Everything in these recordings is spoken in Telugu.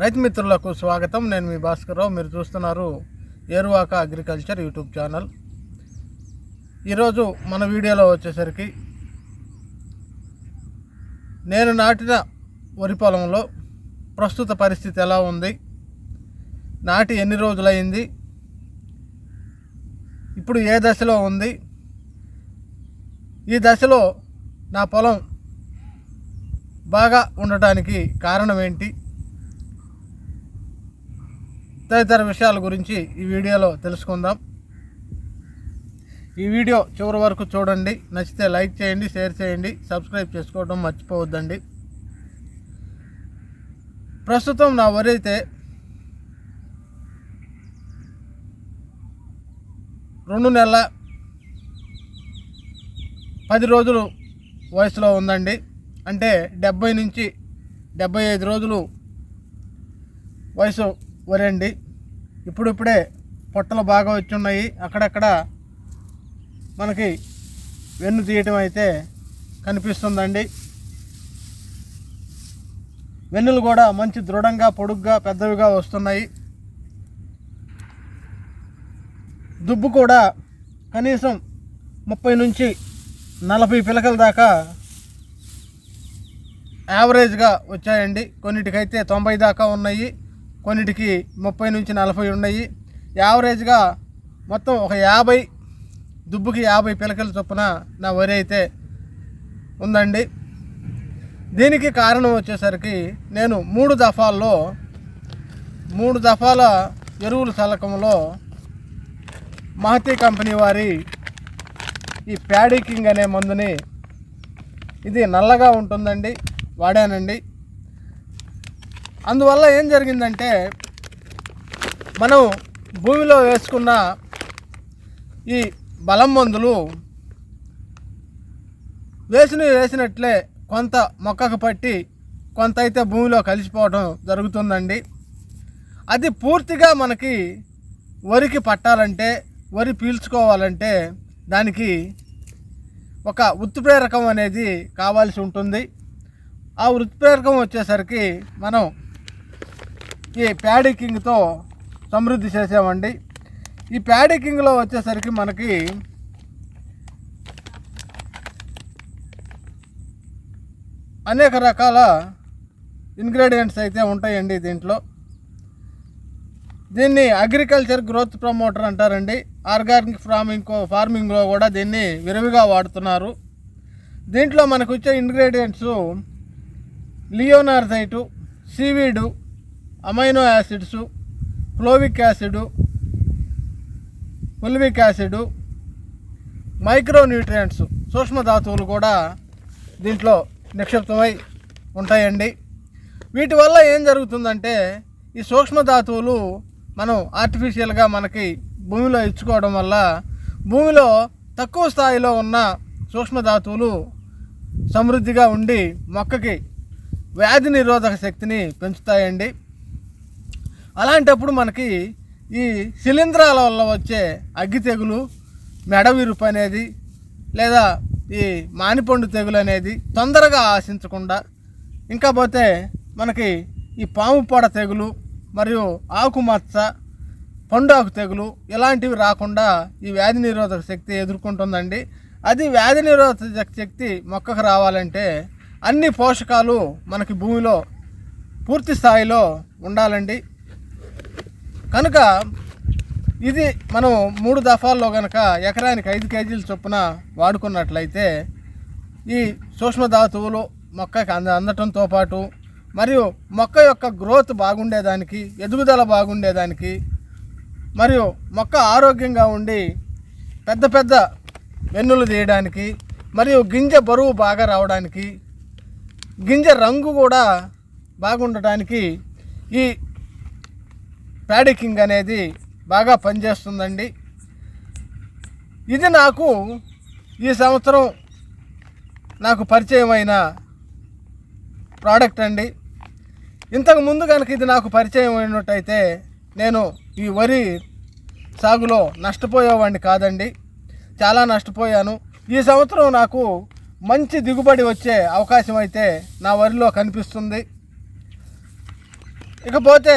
రైతు మిత్రులకు స్వాగతం. నేను మీ భాస్కర్రావు. మీరు చూస్తున్నారు ఏరువాక అగ్రికల్చర్ యూట్యూబ్ ఛానల్. ఈరోజు మన వీడియోలో వచ్చేసరికి నేను నాటిన వరి పొలంలో ప్రస్తుత పరిస్థితి ఎలా ఉంది, నాటి ఎన్ని రోజులైంది, ఇప్పుడు ఏ దశలో ఉంది, ఈ దశలో నా పొలం బాగా ఉండటానికి కారణం ఏంటి, తదితర విషయాల గురించి ఈ వీడియోలో తెలుసుకుందాం. ఈ వీడియో చివరి వరకు చూడండి. నచ్చితే లైక్ చేయండి, షేర్ చేయండి, సబ్స్క్రైబ్ చేసుకోవడం మర్చిపోవద్దండి. ప్రస్తుతం నా వరి అయితే 2 నెలల 10 రోజులు వయసులో ఉందండి. అంటే 70 నుంచి 75 రోజులు వయసు వరి అండి. ఇప్పుడిప్పుడే పొట్టలు బాగా వచ్చి ఉన్నాయి. అక్కడక్కడ మనకి వెన్ను తీయటం అయితే కనిపిస్తుందండి. వెన్నులు కూడా మంచి దృఢంగా, పొడుగ్గా, పెద్దవిగా వస్తున్నాయి. దుబ్బు కూడా కనీసం 30 నుంచి 40 పిలకల దాకా యావరేజ్గా వచ్చాయండి. కొన్నిటికైతే 90 దాకా ఉన్నాయి, కొన్నిటికి 30 నుంచి 40 ఉన్నాయి. యావరేజ్గా మొత్తం ఒక 50 దుబ్బుకి 50 పిలకల చొప్పున నా వరి అయితే ఉందండి. దీనికి కారణం వచ్చేసరికి నేను 3 దఫాల ఎరువుల చల్లకంలో మహతి కంపెనీ వారి ఈ ప్యాడీ కింగ్ అనే మందుని, ఇది నల్లగా ఉంటుందండి, వాడానండి. అందువల్ల ఏం జరిగిందంటే, మనం భూమిలో వేసుకున్న ఈ బలం మందులు వేసినట్లే కొంత మొక్కకు పట్టి కొంత అయితే భూమిలో కలిసిపోవడం జరుగుతుందండి. అది పూర్తిగా మనకి వరికి పట్టాలంటే, వరి పీల్చుకోవాలంటే దానికి ఒక ఉత్ప్రేరకం అనేది కావాల్సి ఉంటుంది. ఆ ఉత్ప్రేరకం వచ్చేసరికి మనం ఈ ప్యాడీ కింగ్తో సమృద్ధి చేసామండి. ఈ ప్యాడీ కింగ్లో వచ్చేసరికి మనకి అనేక రకాల ఇంగ్రీడియంట్స్ అయితే ఉంటాయండి దీంట్లో. దీన్ని అగ్రికల్చర్ గ్రోత్ ప్రమోటర్ అంటారండి. ఆర్గానిక్ ఫార్మింగ్లో కూడా దీన్ని విరివిగా వాడుతున్నారు. దీంట్లో మనకు వచ్చే ingredients leonardite, seaweed, amino acids, fulvic acid, fulvic acid, micronutrients, సూక్ష్మధాతువులు కూడా దీంట్లో నిక్షిప్తమై ఉంటాయండి. వీటి వల్ల ఏం జరుగుతుందంటే, ఈ సూక్ష్మధాతువులు మనం ఆర్టిఫిషియల్గా మనకి భూమిలో ఇచ్చుకోవడం వల్ల భూమిలో తక్కువ స్థాయిలో ఉన్న సూక్ష్మధాతువులు సమృద్ధిగా ఉండి మొక్కకి వ్యాధి నిరోధక శక్తిని పెంచుతాయండి. అలాంటప్పుడు మనకి ఈ శిలీంధ్రాల వల్ల వచ్చే అగ్గి తెగులు, మెడ విరుపు అనేది, లేదా ఈ మానిపండు తెగులు అనేది తొందరగా ఆశించకుండా, ఇంకా పోతే మనకి ఈ పాము పొడ తెగులు మరియు ఆకుమచ్చ, పండాకు తెగులు ఇలాంటివి రాకుండా ఈ వ్యాధి నిరోధక శక్తి ఎదుర్కొంటుందండి. అది వ్యాధి నిరోధక శక్తి మొక్కకు రావాలంటే అన్ని పోషకాలు మనకి భూమిలో పూర్తి స్థాయిలో ఉండాలండి. కనుక ఇది మనం 3 దఫాల్లో కనుక ఎకరానికి 5 కేజీల చొప్పున వాడుకున్నట్లయితే ఈ సూక్ష్మధాతువులు మొక్కకి అందటంతో పాటు మరియు మొక్క యొక్క గ్రోత్ బాగుండేదానికి, ఎదుగుదల బాగుండేదానికి, మరియు మొక్క ఆరోగ్యంగా ఉండి పెద్ద పెద్ద వెన్నులు తీయడానికి, మరియు గింజ బరువు బాగా రావడానికి, గింజ రంగు కూడా బాగుండటానికి ఈ ప్యాడీ కింగ్ అనేది బాగా పనిచేస్తుందండి. ఇది నాకు ఈ సంవత్సరం నాకు పరిచయమైన ప్రోడక్ట్ అండి. ఇంతకు ముందు కనుక ఇది నాకు పరిచయం అయినట్టయితే నేను ఈ వరి సాగులో నష్టపోయేవాడిని కాదండి. చాలా నష్టపోయాను. ఈ సంవత్సరం నాకు మంచి దిగుబడి వచ్చే అవకాశం అయితే నా వరిలో కనిపిస్తుంది. ఇకపోతే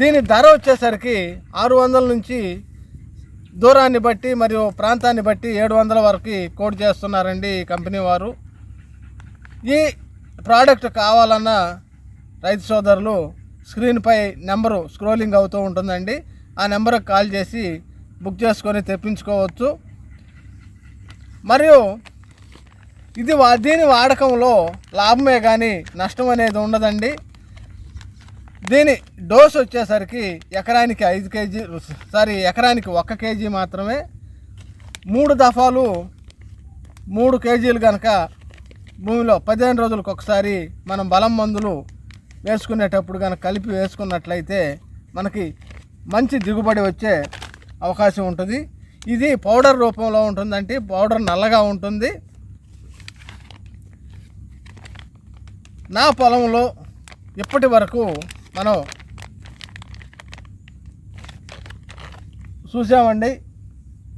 దీని ధర వచ్చేసరికి 600 నుంచి దూరాన్ని బట్టి మరియు ప్రాంతాన్ని బట్టి 700 వరకు కోట్ చేస్తున్నారండి ఈ కంపెనీ వారు. ఈ ప్రోడక్ట్ కావాలన్నా రైతు సోదరులు స్క్రీన్పై నెంబరు స్క్రోలింగ్ అవుతూ ఉంటుందండి. ఆ నెంబర్కి కాల్ చేసి బుక్ చేసుకొని తెప్పించుకోవచ్చు. మరియు దీని వాడకంలో లాభమే కానీ నష్టం అనేది ఉండదండి. దీని డోస్ వచ్చేసరికి ఎకరానికి 1 కేజీ మాత్రమే. 3 దఫాలు 3 కేజీలు కనుక భూమిలో 15 రోజులకు ఒకసారి మనం బలం మందులు వేసుకునేటప్పుడు కనుక కలిపి వేసుకున్నట్లయితే మనకి మంచి దిగుబడి వచ్చే అవకాశం ఉంటుంది. ఇది పౌడర్ రూపంలో ఉంటుందంటే పౌడర్ నల్లగా ఉంటుంది. నా పొలంలో ఇప్పటి వరకు మనం చూసామండి,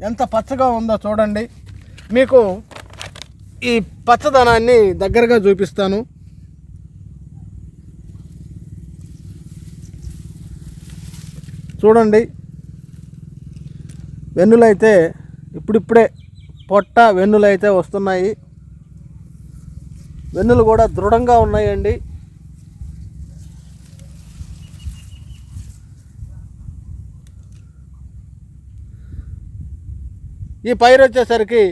ఎంత పచ్చగా ఉందో చూడండి. మీకు ఈ పచ్చదనాన్ని దగ్గరగా చూపిస్తాను. చూడండి, వెన్నులైతే ఇప్పుడిప్పుడే పొట్ట వెన్నులైతే వస్తున్నాయి. వెన్నులు కూడా దృఢంగా ఉన్నాయండి. ఈ పైరు వచ్చేసరికి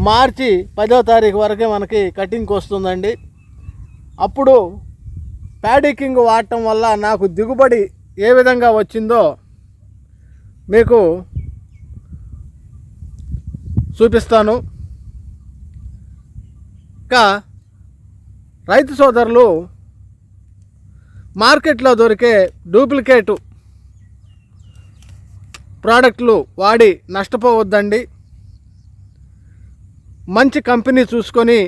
మార్చి 10వ తారీఖు వరకే మనకి కటింగ్కి వస్తుందండి. అప్పుడు ప్యాడికింగ్ వాడటం వల్ల నాకు దిగుబడి ఏ విధంగా వచ్చిందో మీకు చూపిస్తాను. ఇంకా రైతు సోదరులు మార్కెట్లో దొరికే డూప్లికేటు ప్రోడక్ట్లు వాడి నష్టపోవద్దండి. మంచి కంపెనీ చూసుకొని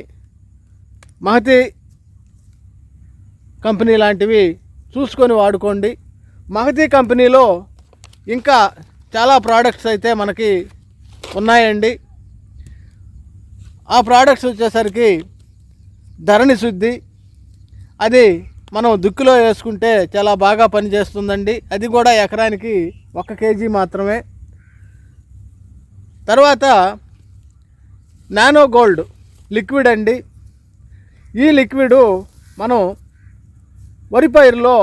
మహతి కంపెనీ లాంటివి చూసుకొని వాడుకోండి. మహతి కంపెనీలో ఇంకా చాలా ప్రోడక్ట్స్ అయితే మనకి ఉన్నాయండి. ఆ ప్రోడక్ట్స్ వచ్చేసరికి ధరణి శుద్ధి, అది మనం దుక్కులో వేసుకుంటే చాలా బాగా పనిచేస్తుందండి. అది కూడా ఎకరానికి 1 కేజీ మాత్రమే. తర్వాత నానో గోల్డ్ లిక్విడ్ అండి. ఈ లిక్విడ్ మనం వరి పైరులో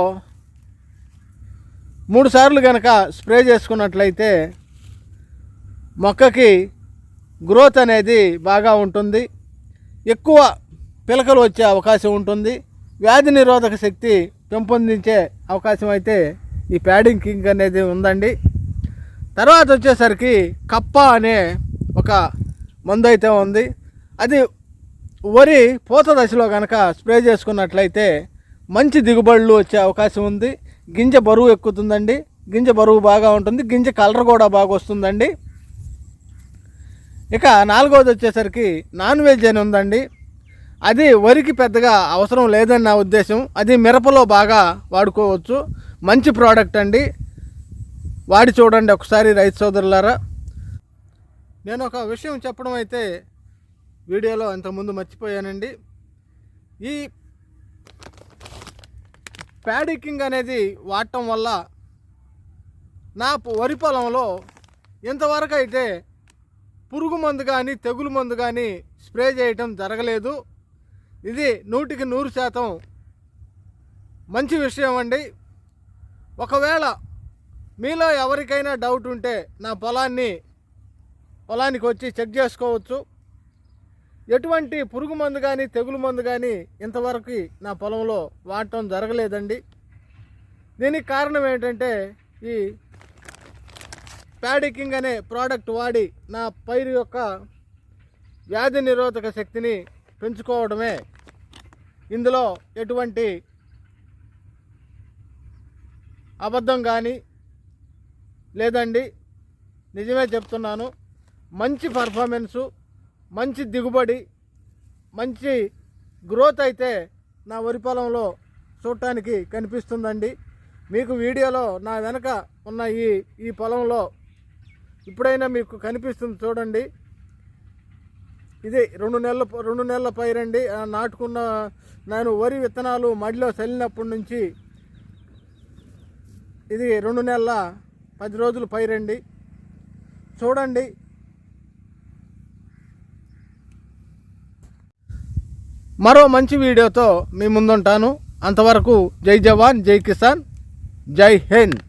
3 సార్లు కనుక స్ప్రే చేసుకున్నట్లయితే మొక్కకి గ్రోత్ అనేది బాగా ఉంటుంది. ఎక్కువ పిలకలు వచ్చే అవకాశం ఉంటుంది. వ్యాధి నిరోధక శక్తి పెంపొందించే అవకాశం అయితే ఈ ప్యాడింగ్ కింగ్ అనేది ఉందండి. తర్వాత వచ్చేసరికి కప్ప అనే ఒక మందు అయితే ఉంది. అది వరి పూత దశలో కనుక స్ప్రే చేసుకున్నట్లయితే మంచి దిగుబడులు వచ్చే అవకాశం ఉంది. గింజ బరువు ఎక్కుతుందండి. గింజ బరువు బాగా ఉంటుంది. గింజ కలర్ కూడా బాగా వస్తుందండి. ఇక 4వది వచ్చేసరికి నాన్ వెజ్ అని ఉందండి. అది వరికి పెద్దగా అవసరం లేదని నా ఉద్దేశం. అది మిరపలో బాగా వాడుకోవచ్చు. మంచి ప్రోడక్ట్ అండి, వాడి చూడండి ఒకసారి రైతు సోదరులారా. నేను ఒక విషయం చెప్పడం అయితే వీడియోలో ఇంతకుముందు మర్చిపోయానండి. ఈ ప్యాడికింగ్ అనేది వాడటం వల్ల నా వరి పొలంలో ఇంతవరకు అయితే పురుగు మందు కానీ తెగులు మందు కానీ స్ప్రే చేయటం జరగలేదు. ఇది 100% మంచి విషయం అండి. ఒకవేళ మీలో ఎవరికైనా డౌట్ ఉంటే నా పొలానికి వచ్చి చెక్ చేసుకోవచ్చు. ఎటువంటి పురుగు మందు కానీ తెగులు మందు కానీ ఇంతవరకు నా పొలంలో వాడటం జరగలేదండి. దీనికి కారణం ఏంటంటే ఈ ప్యాడికింగ్ అనే ప్రోడక్ట్ వాడి నా పైరు యొక్క వ్యాధి నిరోధక శక్తిని పెంచుకోవడమే. ఇందులో ఎటువంటి అబద్ధం కానీ లేదండి, నిజమే చెప్తున్నాను. మంచి పర్ఫార్మెన్సు, మంచి దిగుబడి, మంచి గ్రోత్ అయితే నా వరి పొలంలో చూడటానికి కనిపిస్తుందండి. మీకు వీడియోలో నా వెనక ఉన్న ఈ పొలంలో ఇప్పుడైనా మీకు కనిపిస్తుంది చూడండి. ఇది 2 నెలల పైరండి. నాటుకున్న నేను వరి విత్తనాలు మడిలో చల్లినప్పటి నుంచి ఇది 2 నెలల 10 రోజులు పైరండి. చూడండి. మరో మంచి వీడియోతో మీ ముందుంటాను. అంతవరకు జై జవాన్, జై కిసాన్, జై హింద్.